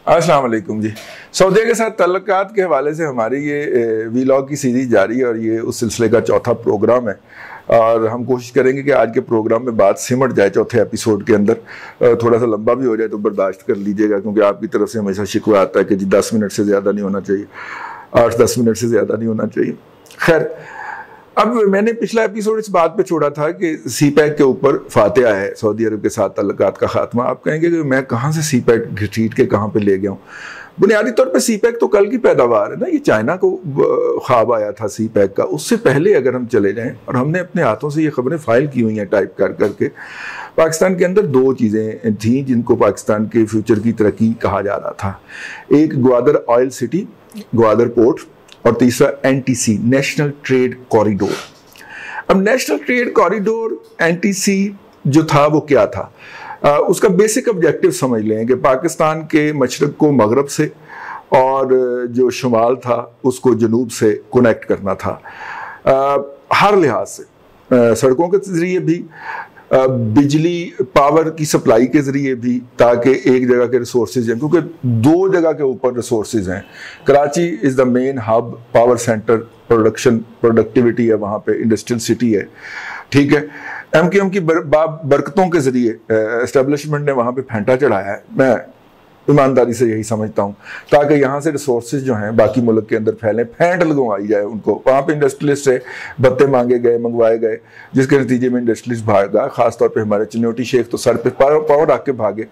अस्सलाम वालेकुम जी। सऊदी के साथ तल्लुकात के हवाले से हमारी ये वीलॉग की सीरीज जारी है और ये उस सिलसिले का चौथा प्रोग्राम है और हम कोशिश करेंगे कि आज के प्रोग्राम में बात सिमट जाए चौथे एपिसोड के अंदर। थोड़ा सा लंबा भी हो जाए तो बर्दाश्त कर लीजिएगा, क्योंकि आपकी तरफ से हमेशा शिकवा आता है कि जी 10 मिनट से ज़्यादा नहीं होना चाहिए, 8-10 मिनट से ज़्यादा नहीं होना चाहिए। खैर, अब मैंने पिछला एपिसोड इस बात पे छोड़ा था कि सीपैक के ऊपर फातिहा है, सऊदी अरब के साथ तल्लुकात का खात्मा। आप कहेंगे कि मैं कहाँ से सीपैक घसीट के कहाँ पे ले गया हूँ। बुनियादी तौर पे सीपैक तो कल की पैदावार है ना, ये चाइना को ख्वाब आया था सीपैक का। उससे पहले अगर हम चले जाएं, और हमने अपने हाथों से ये खबरें फाइल की हुई हैं टाइप कर करके। पाकिस्तान के अंदर दो चीज़ें थीं जिनको पाकिस्तान के फ्यूचर की तरक्की कहा जा रहा था। एक Gwadar oil city, Gwadar port, और तीसरा एनटीसी, नेशनल ट्रेड कॉरिडोर। अब नेशनल ट्रेड कॉरिडोर, एनटीसी जो था वो क्या था? उसका बेसिक ऑब्जेक्टिव समझ लें कि पाकिस्तान के मशरक को मगरब से और जो शुमाल था उसको जनूब से कनेक्ट करना था, हर लिहाज से, सड़कों के ज़रिए भी, बिजली पावर की सप्लाई के ज़रिए भी, ताकि एक जगह के रिसोर्सेज हैं, क्योंकि दो जगह के ऊपर रिसोर्सेज हैं। Karachi is the main hub, power centre, productivity है वहाँ पे, इंडस्ट्रियल सिटी है, ठीक है। एमक्यूएम की बरकतों के ज़रिए एस्टेब्लिशमेंट ने वहाँ पे फेंटा चढ़ाया है, मैं ईमानदारी से यही समझता हूँ, ताकि यहाँ से रिसोर्सेज जो हैं बाकी मुल्क के अंदर फैलें, फेंट लगवाई जाए उनको। वहाँ पे इंडस्ट्रियलिस्ट से भत्ते मांगे गए, मंगवाए गए, जिसके नतीजे में इंडस्ट्रियलिस्ट भागा। खासतौर पे हमारे चिन्योटी शेख तो सर पे पाँव रख के भागे,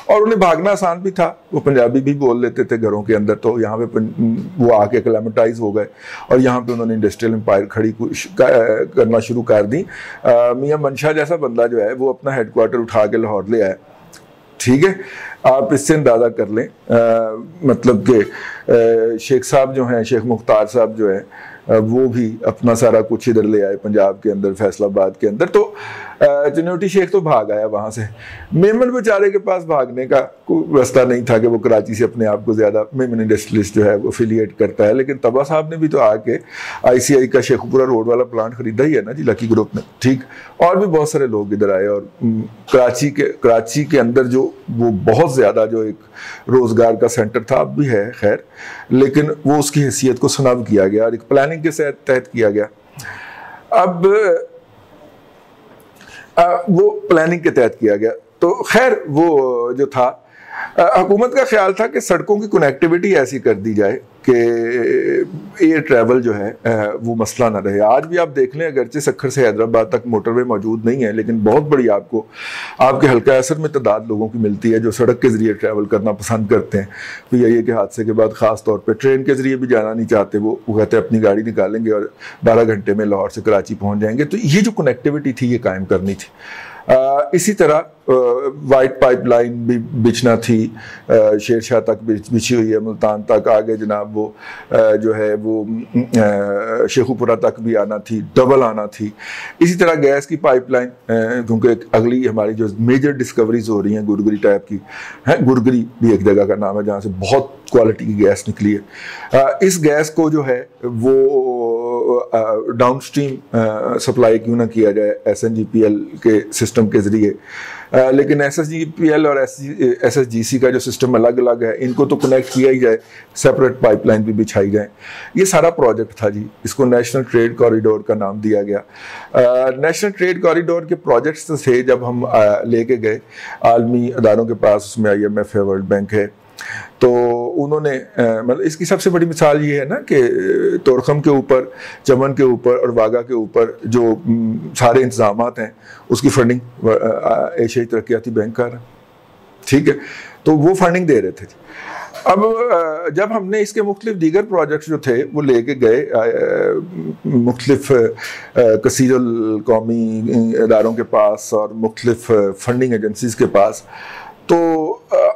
और उन्हें भागना आसान भी था, वो पंजाबी भी बोल लेते थे घरों के अंदर, तो यहाँ पे वो आके एक्लेमेटाइज हो गए और यहाँ पे उन्होंने इंडस्ट्रियल एम्पायर खड़ी करना शुरू कर दी। मियाँ मंशा जैसा बंदा जो है वो अपना हेडक्वार्टर उठा के लाहौर ले आया, ठीक है। आप इससे अंदाज़ा कर लें, मतलब कि शेख साहब जो हैं, शेख मुख्तार साहब जो हैं, वो भी अपना सारा कुछ इधर ले आए पंजाब के अंदर, फैसलाबाद के अंदर। तो चिन्योटी शेख तो भाग आया वहाँ से। मेमन बेचारे के पास भागने का कोई रास्ता नहीं था कि वो कराची से अपने आप को ज़्यादा, मेमन इंडस्ट्रियलिस्ट जो है वो एफिलिएट करता है, लेकिन तबा साहब ने भी तो आके आईसीआई का शेखुपुरा रोड वाला प्लांट खरीदा ही है ना जी, लकी ग्रुप ने, ठीक। और भी बहुत सारे लोग इधर आए, और कराची के अंदर जो वो बहुत ज़्यादा जो एक रोज़गार का सेंटर था, अब भी है खैर, लेकिन वो उसकी हैसियत को सनब किया गया और एक प्लानिंग के तहत किया गया। अब वो प्लानिंग के तहत किया गया, तो खैर वो जो था, हुकूमत का ख्याल था कि सड़कों की कनेक्टिविटी ऐसी कर दी जाए कि एयर ट्रैवल जो है वो मसला ना रहे। आज भी आप देख लें, अगरचे सखर से हैदराबाद तक मोटरवे मौजूद नहीं है, लेकिन बहुत बड़ी आपको आपके हल्का असर में तादाद लोगों की मिलती है जो सड़क के ज़रिए ट्रैवल करना पसंद करते हैं। तो यही के हादसे के बाद ख़ास तौर पे ट्रेन के ज़रिए भी जाना नहीं चाहते, वो कहते हैं अपनी गाड़ी निकालेंगे और 12 घंटे में लाहौर से कराची पहुँच जाएंगे। तो ये जो कनेक्टिविटी थी ये कायम करनी थी। इसी तरह वाइट पाइपलाइन भी बिछना थी, शेरशाह तक बिछी हुई है, मुल्तान तक, आगे जनाब वो जो है वो शेखुपुरा तक भी आना थी, डबल आना थी। इसी तरह गैस की पाइपलाइन, क्योंकि अगली हमारी जो मेजर डिस्कवरीज हो रही हैं गुरगरी टाइप की हैं, गुरगरी भी एक जगह का नाम है जहाँ से बहुत क्वालिटी की गैस निकली है। इस गैस को जो है वो डाउन स्ट्रीम सप्लाई क्यों ना किया जाए SNGPL के सिस्टम के ज़रिए, लेकिन SSGPL और SSGC का जो सिस्टम अलग अलग है, इनको तो कनेक्ट किया ही जाए, सेपरेट पाइपलाइन भी बिछाई जाए। ये सारा प्रोजेक्ट था जी, इसको नेशनल ट्रेड कॉरिडोर का नाम दिया गया। नेशनल ट्रेड कॉरिडोर के प्रोजेक्ट्स तो थे जब हम लेके गए आलमी अदारों के पास, उसमें IMF है, वर्ल्ड बैंक है, तो उन्होंने मतलब इसकी सबसे बड़ी मिसाल ये है ना कि तोरखम के ऊपर, चमन के ऊपर और वागा के ऊपर जो सारे इंतजामात हैं उसकी फंडिंग एशियाई तरक्याती बैंक कर रहा है, ठीक है। तो वो फंडिंग दे रहे थे। अब जब हमने इसके मुख्तलिफ दीगर प्रोजेक्ट्स जो थे वो लेके गए मुख्तलिफ कसीरुल कौमी इदारों के पास और मुख्तलिफ फंडिंग एजेंसीज के पास, तो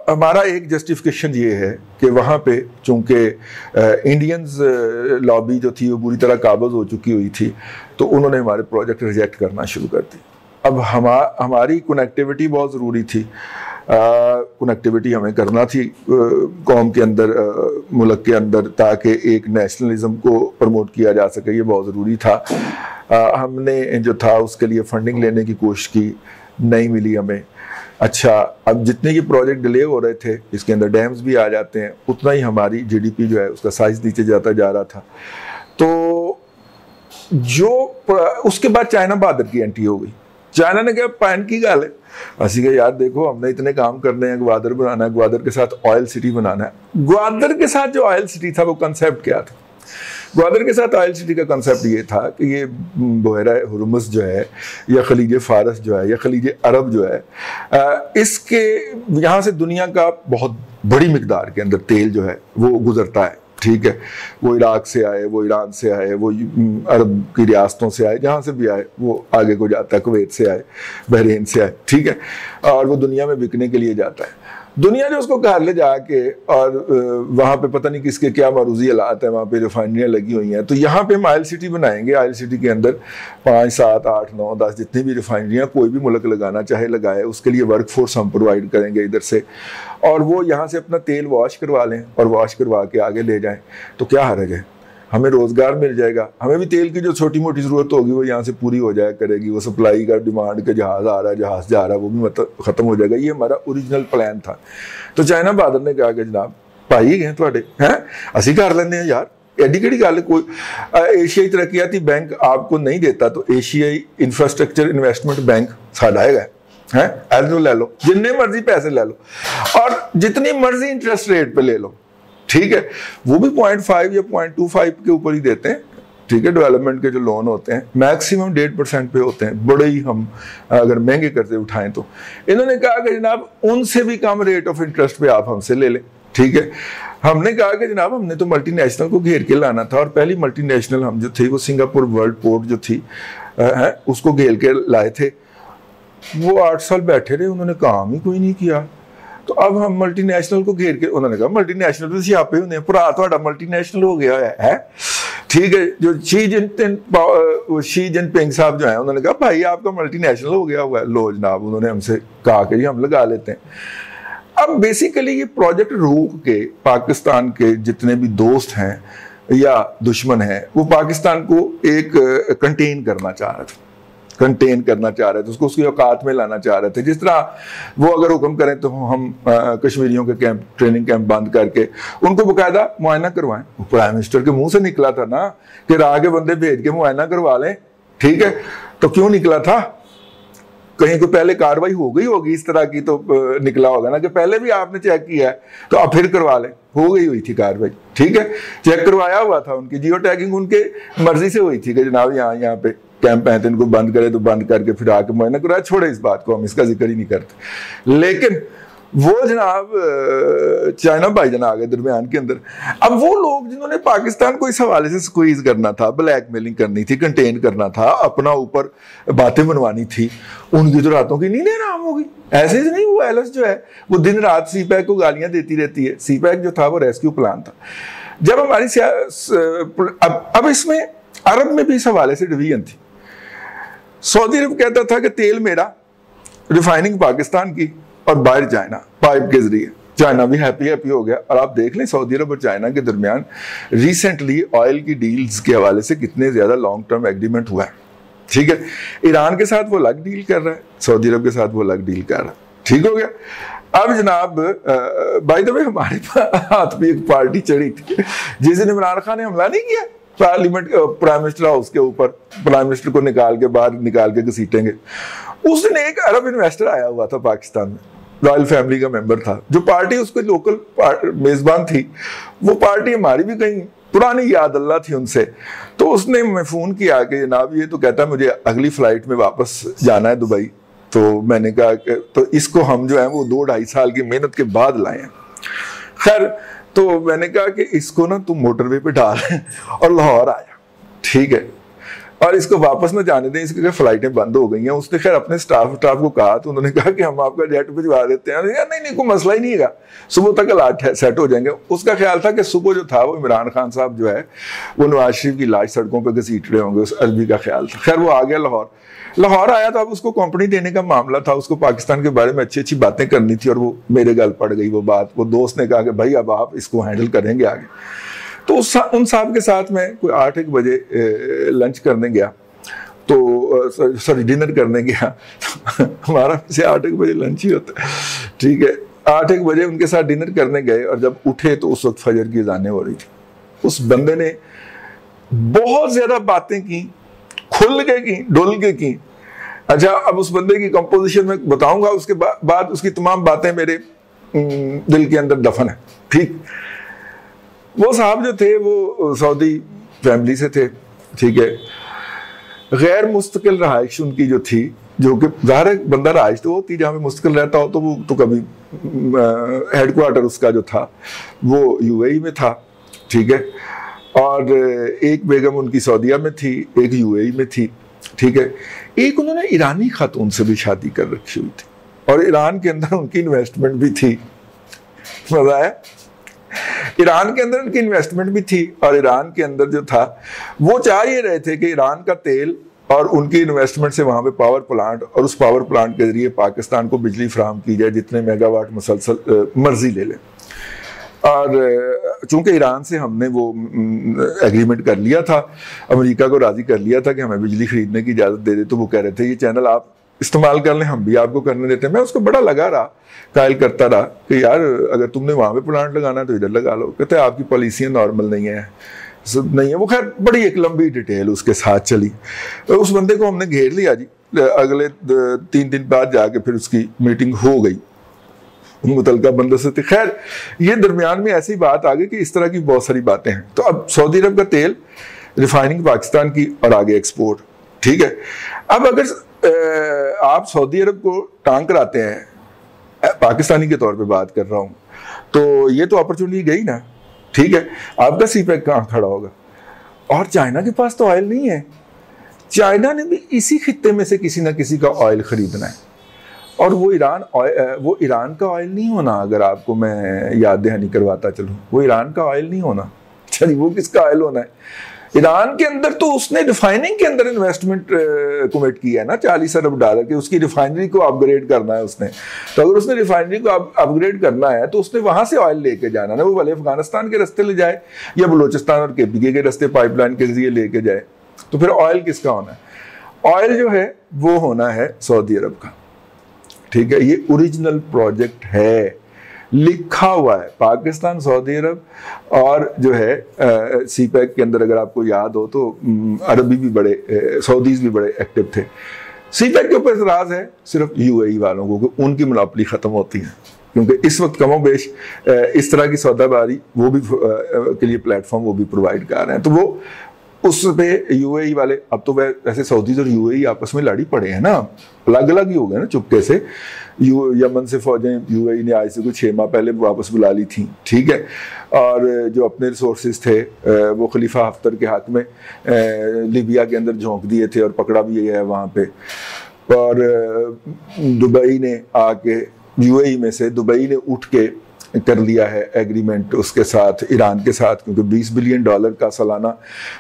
हमारा एक जस्टिफिकेशन ये है कि वहाँ पे चूँकि इंडियंस लॉबी जो थी वो बुरी तरह काबज़ हो चुकी हुई थी, तो उन्होंने हमारे प्रोजेक्ट रिजेक्ट करना शुरू कर दी। अब हमारी कनेक्टिविटी बहुत ज़रूरी थी, कनेक्टिविटी हमें करना थी कौम के अंदर, मुल्क के अंदर, ताकि एक नेशनलिज्म को प्रमोट किया जा सके, ये बहुत ज़रूरी था। हमने जो था उसके लिए फ़ंडिंग लेने की कोशिश की, नहीं मिली हमें। अच्छा, अब जितने ये प्रोजेक्ट डिले हो रहे थे, इसके अंदर डैम्स भी आ जाते हैं, उतना ही हमारी जीडीपी जो है उसका साइज नीचे जाता जा रहा था। तो जो उसके बाद चाइना बहादुर की एंट्री हो गई। चाइना ने कहा पैन की गल है, असि कहा यार देखो हमने इतने काम करने हैं, ग्वादर बनाना है, ग्वादर के साथ ऑयल सिटी बनाना है। ग्वादर के साथ जो ऑयल सिटी था वो कंसेप्ट क्या था? ग्वादर के साथ ऑयल सिटी का कंसेप्ट ये था कि ये बहरा हुर्मुज़ जो है या खलीज फारस जो है या खलीज अरब जो है, इसके यहाँ से दुनिया का बहुत बड़ी मिकदार के अंदर तेल जो है वो गुजरता है। ठीक है, वो इराक से आए, वो ईरान से आए, वो अरब की रियासतों से आए, जहाँ से भी आए वो आगे को जाता है, कुवैत से आए, बहरीन से आए, ठीक है, और वो दुनिया में बिकने के लिए जाता है। दुनिया जो उसको घर ले जाके और वहाँ पे पता नहीं किसके क्या मरूजी हालात है, वहाँ पे रिफाइनरियाँ लगी हुई हैं, तो यहाँ पे हम ऑयल सिटी बनाएंगे। ऑयल सिटी के अंदर 5, 7, 8, 9, 10 जितनी भी रिफाइनरियाँ कोई भी मुल्क लगाना चाहे लगाए, उसके लिए वर्क फोर्स हम प्रोवाइड करेंगे इधर से, और वो यहाँ से अपना तेल वॉश करवा लें और वॉश करवा के आगे ले जाएं, तो क्या हर्ज है? हमें रोज़गार मिल जाएगा, हमें भी तेल की जो छोटी मोटी ज़रूरत होगी वो यहाँ से पूरी हो जाया करेगी, वो सप्लाई का डिमांड के जहाज़ आ रहा है, जहाज़ जा रहा है, वो भी मतलब ख़त्म हो जाएगा। ये हमारा ओरिजिनल प्लान था। तो चाइना बहादुर ने कहा कि जनाब भाई गए थोड़े हैं, असी कर लेंगे यार, एडी केड़ी गल, कोई एशियाई तरक्याती बैंक आपको नहीं देता तो एशियाई इंफ्रास्ट्रक्चर इन्वेस्टमेंट बैंक साडा है, एलो ले लो, जितने मर्जी पैसे ले लो और जितनी मर्जी इंटरेस्ट रेट पे ले लो, ठीक है, वो भी 0.5 या 0.25 के ऊपर ही देते हैं। ठीक है, डेवलपमेंट के जो लोन होते हैं मैक्सिमम 1.5% पे होते हैं, बड़े ही हम अगर महंगे कर्जे उठाएं तो। इन्होंने कहा कि जनाब उनसे भी कम रेट ऑफ इंटरेस्ट पे आप हमसे ले लें। ठीक है, हमने कहा कि जनाब हमने तो मल्टीनेशनल को घेर के लाना था, और पहली मल्टीनेशनल हम जो थी वो सिंगापुर वर्ल्ड पोर्ट जो थी उसको घेर के लाए थे। वो 8 साल बैठे रहे, उन्होंने काम ही कोई नहीं किया। तो अब हम मल्टीनेशनल को घेर के, उन्होंने कहा मल्टीनेशनल तो सियापे होने, भरा थोड़ा मल्टीनेशनल हो गया है। ठीक है, जो शी जिनपिंग साहब जो है उन्होंने कहा भाई आपका मल्टीनेशनल हो गया हुआ है, लो जनाब, उन्होंने हमसे कहा कि हम लगा लेते हैं। अब बेसिकली ये प्रोजेक्ट रोक के पाकिस्तान के जितने भी दोस्त हैं या दुश्मन हैं वो पाकिस्तान को एक कंटेन करना चाह रहे थे, उसको उसकी औकात में लाना चाह रहे थे। जिस तरह वो अगर हुक्म करें तो हम कश्मीरियों के कैंप, ट्रेनिंग कैंप बंद करके उनको बकायदा मुआयना करवाएं। प्राइम मिनिस्टर के मुंह से निकला था ना कि राह के बंदे भेज के मुआयना करवा लें। ठीक है, तो क्यों निकला था? कहीं को पहले कार्रवाई हो गई होगी इस तरह की, तो निकला होगा ना कि पहले भी आपने चेक किया है तो आप फिर करवा लें। हो गई हुई थी कार्रवाई, ठीक है, चेक करवाया हुआ था, उनकी जियो टैगिंग उनके मर्जी से हुई थी कि जनाब यहाँ पे कैंप है तो इनको बंद करे, तो बंद करके फिर आके मुआयना कराया। छोड़े इस बात को, हम इसका जिक्र ही नहीं करते। लेकिन वो जनाब चाइना भाईजान आ गए दरमियान के अंदर। अब वो लोग जिन्होंने पाकिस्तान को इस हवाले से स्क्वीज करना था, ब्लैकमेलिंग करनी थी, कंटेन करना था, अपना ऊपर बातें मनवानी थी, उनकी तो रातों की नींद हराम होगी। ऐसे ही नहीं, वो एलएस जो है वो दिन रात सीपैक को गालियां देती रहती है। सीपैक जो था वो रेस्क्यू प्लान था। जब हमारी अब इसमें अरब में भी इस हवाले से डिवीजन थी। सऊदी अरब कहता था कि तेल मेरा, रिफाइनिंग पाकिस्तान की और बाहर चाइना पाइप के जरिए। चाइना भी हैप्पी हो गया। और आप देख लें सऊदी अरब और चाइना के दरमियान रिसेंटली ऑयल की डील्स के हवाले से कितने ज्यादा लॉन्ग टर्म एग्रीमेंट हुआ है। ठीक है, ईरान के साथ वो अलग डील कर रहा है, सऊदी अरब के साथ वो अलग डील कर रहा है। ठीक हो गया। अब जनाब बाय द वे हमारे हाथ में एक पार्टी चढ़ी थी जिस दिन इमरान खान ने हमला नहीं किया पार्लियामेंट प्राइम मिनिस्टर हाउस के ऊपर, प्राइम मिनिस्टर को निकाल के बाहर निकाल के घसीटेंगे। उस दिन एक अरब इन्वेस्टर आया हुआ था पाकिस्तान में, रॉयल फैमिली का मेंबर था। जो पार्टी उसके लोकल मेजबान थी, वो पार्टी हमारी भी कहीं पुरानी याद अल्लाह थी उनसे। तो उसने मैं फोन किया कि जनाब ये तो कहता है मुझे अगली फ्लाइट में वापस जाना है दुबई। तो मैंने कहा कि तो इसको हम जो है वो 2-2.5 साल की मेहनत के बाद लाए हैं। खैर, तो मैंने कहा कि इसको ना तुम मोटरवे पे डाल और लाहौर आया, ठीक है, और इसको वापस ना जाने दें, इसकी फ्लाइटें बंद हो गई हैं। उसने खैर अपने स्टाफ को कहा, तो उन्होंने कहा कि हम आपका जेट भिजवा देते हैं। नहीं कोई मसला ही नहीं है, सुबह तक हालात सेट हो जाएंगे। उसका ख्याल था कि सुबह जो था वो इमरान खान साहब जो है वो नवाज शरीफ की लाश सड़कों पर घसीट रहे होंगे, उस अरबी का ख्याल था। खैर वो आ गया लाहौर आया तो अब उसको कंपनी देने का मामला था, उसको पाकिस्तान के बारे में अच्छी अच्छी बातें करनी थी, और वो मेरे गल पड़ गई वो बात। वो दोस्त ने कहा कि भाई अब आप इसको हैंडल करेंगे आगे। तो उन साहब के साथ मैं कोई 8-1 बजे लंच करने गया। तो सॉरी डिनर करने गया हमारा से 8 बजे लंच ही होता है, ठीक है। 8 बजे उनके साथ डिनर करने गए और जब उठे तो उस वक्त फजर की अज़ानें हो रही थी। उस बंदे ने बहुत ज्यादा बातें की, खुल के की, डुल के की। अच्छा, अब उस बंदे की कंपोजिशन में बताऊंगा, उसके बाद उसकी तमाम बातें मेरे दिल के अंदर दफन है, ठीक। वो साहब जो थे वो सऊदी फैमिली से थे, ठीक है। गैर मुस्तकिल रहाइश उनकी जो थी, जो कि ज़ाहिर बंदा रहाइश तो होती जहाँ पे मुस्तकिल रहता हो, तो वो तो कभी हेडक्वार्टर उसका जो था वो यूएई में था, ठीक है। और एक बेगम उनकी सऊदीया में थी, एक यूएई में थी, ठीक है। एक उन्होंने ईरानी खातून से भी शादी कर रखी हुई थी और ईरान के अंदर उनकी इन्वेस्टमेंट भी थी। मजा है, ईरान के अंदर उनकी इन्वेस्टमेंट भी थी और ईरान के अंदर जो था वो चाह ये रहे थे कि ईरान का तेल और उनकी इन्वेस्टमेंट से वहाँ पे पावर प्लांट, और उस पावर प्लांट के जरिए पाकिस्तान को बिजली फराहम की जाए, जितने मेगावाट मुसलसल मर्जी ले लें। और चूंकि ईरान से हमने वो एग्रीमेंट कर लिया था, अमेरिका को राजी कर लिया था कि हमें बिजली खरीदने की इजाज़त दे दे, तो वो कह रहे थे ये चैनल आप इस्तेमाल कर लें, हम भी आपको करने देते हैं। मैं उसको बड़ा लगा रहा, कायल करता रहा कि यार अगर तुमने वहाँ पे प्लांट लगाना है तो इधर लगा लो। कहते हैं आपकी पॉलिसियाँ नॉर्मल नहीं है, नहीं है वो। खैर बड़ी एक लंबी डिटेल उसके साथ चली। उस बंदे को हमने घेर लिया जी। अगले 3 दिन बाद जाके फिर उसकी मीटिंग हो गई मुतलका बंदों से। खैर ये दरमियान में ऐसी बात आ गई कि इस तरह की बहुत सारी बातें हैं। तो अब सऊदी अरब का तेल, रिफाइनिंग पाकिस्तान की और आगे एक्सपोर्ट, ठीक है। अब अगर आप सऊदी अरब को टांग कराते हैं, पाकिस्तानी के तौर पे बात कर रहा हूँ, तो ये तो अपॉर्चुनिटी गई ना, ठीक है। आपका सीपैक कहाँ खड़ा होगा? और चाइना के पास तो ऑयल नहीं है, चाइना ने भी इसी खित्ते में से किसी ना किसी का ऑयल खरीदना है, और वो ईरान का ऑयल नहीं होना। अगर आपको मैं याद दहानी करवाता चलूँ, वो ईरान का ऑयल नहीं होना। चलिए वो किसका ऑयल होना है? ईरान के अंदर तो उसने रिफाइनिंग के अंदर इन्वेस्टमेंट कमिट किया है ना, $40 अरब की। उसकी रिफाइनरी को अपग्रेड करना है उसने। तो अगर उसने रिफाइनरी को अपग्रेड करना है तो उसने वहां से ऑयल लेके जाना है, वो भले अफगानिस्तान के रास्ते ले जाए या बलोचिस्तान और केपीके के रास्ते पाइपलाइन के जरिए लेके जाए। तो फिर ऑयल किसका होना है? ऑयल जो है वो होना है सऊदी अरब का, ठीक है। ये ओरिजिनल प्रोजेक्ट है, लिखा हुआ है। पाकिस्तान, सऊदी अरब और जो है सीपैक के अंदर अगर आपको याद हो तो अरबी भी बड़े, सऊदीज भी बड़े एक्टिव थे। सीपैक के ऊपर इतराज है सिर्फ यूएई वालों को कि उनकी मोनोपोली खत्म होती है, क्योंकि इस वक्त कमोबेश इस तरह की सौदाबारी वो भी के लिए प्लेटफॉर्म वो भी प्रोवाइड कर रहे हैं। तो वो उस पे यूएई वाले, अब तो वैसे सऊदीज और यूएई आपस में लड़ी पड़े हैं ना, अलग अलग ही हो गए ना चुपके से। यमन से फौजें यूएई ने आज से कुछ 6 माह पहले वापस बुला ली थी, ठीक है। और जो अपने रिसोर्सेज थे वो खलीफा हफ्तर के हाथ में लीबिया के अंदर झोंक दिए थे और पकड़ा भी है वहाँ पे। और दुबई ने आके, यूएई में से दुबई ने उठ के कर लिया है एग्रीमेंट उसके साथ, ईरान के साथ, क्योंकि $20 बिलियन का सालाना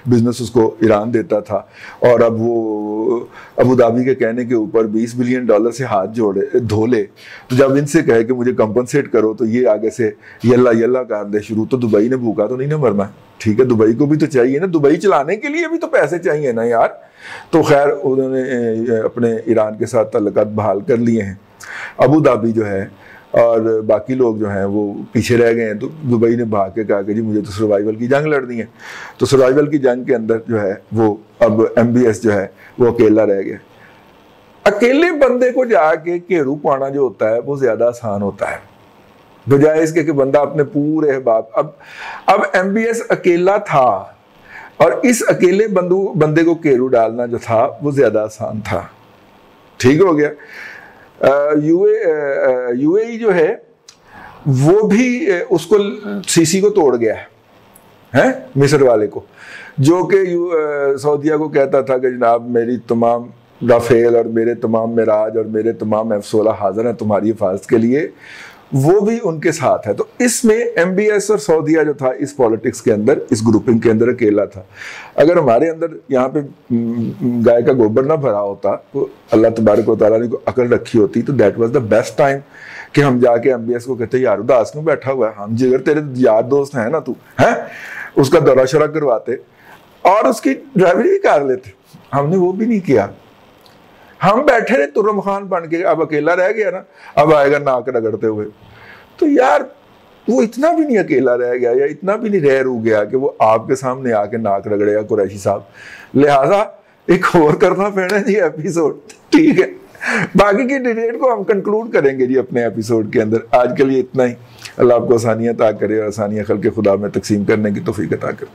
बिजनेस उसको ईरान देता था। और अब वो अबू धाबी के कहने के ऊपर $20 बिलियन से हाथ धो ले। तो जब इनसे कहे कि मुझे कंपनसेट करो तो ये आगे से यल्ला यल्ला कर दे शुरू। तो दुबई ने भूखा तो नहीं ना मरना, ठीक है। दुबई को भी तो चाहिए ना, दुबई चलाने के लिए भी तो पैसे चाहिए ना यार। तो खैर उन्होंने अपने ईरान के साथ तल्लुकात बहाल कर लिए हैं। अबू धाबी जो है और बाकी लोग जो हैं वो पीछे रह गए हैं। तो दुबई ने भाग के कहा कि जी मुझे तो सर्वाइवल की जंग लड़नी है। तो सर्वाइवल की जंग के अंदर जो है वो अब MBS जो है वो अकेला रह गया। अकेले बंदे को जाके घेरू पाना जो होता है वो ज्यादा आसान होता है, बजाय इसके कि बंदा अपने पूरे अहबाब। अब MBS अकेला था और इस अकेले बंदे को घेरू डालना जो था वो ज्यादा आसान था, ठीक हो गया। यूएई जो है वो भी उसको सीसी को तोड़ गया है मिस्र वाले को, जो कि सऊदीया को कहता था कि जनाब मेरी तमाम राफेल और मेरे तमाम मिराज और मेरे तमाम F-16 हाजिर हैं तुम्हारी हिफाजत के लिए। वो भी उनके साथ है। तो इसमें MBS और सऊदीया जो था इस पॉलिटिक्स के अंदर, इस ग्रुपिंग के अंदर अकेला था। अगर हमारे अंदर यहाँ पे गाय का गोबर ना भरा होता तो अल्लाह तबारक व तआला ने अकल रखी होती तो that was the best time कि हम जाके MBS को कहते यार उदास क्यों बैठा हुआ है, हम जिगर तेरे यार दोस्त हैं ना, तू है, उसका दौरा शरा करवाते और उसकी ड्राइवरी भी कर लेते। हमने वो भी नहीं किया। हम बैठे रहे तुर्रम खान बन के, अब अकेला रह गया ना, अब आएगा नाक रगड़ते हुए। तो यार वो इतना भी नहीं अकेला रह गया या इतना भी नहीं रह रू गया कि वो आपके सामने आके नाक रगड़ेगा कुरैशी साहब। लिहाजा एक और करना पड़ना जी एपिसोड, ठीक है। बाकी की डिबेट को हम कंक्लूड करेंगे जी अपने एपिसोड के अंदर। आज के लिए इतना ही। अल्लाह आपको आसानियां अता करे और आसानियां खल्क़े खुदा में तकसीम करने की तौफीक अता करे।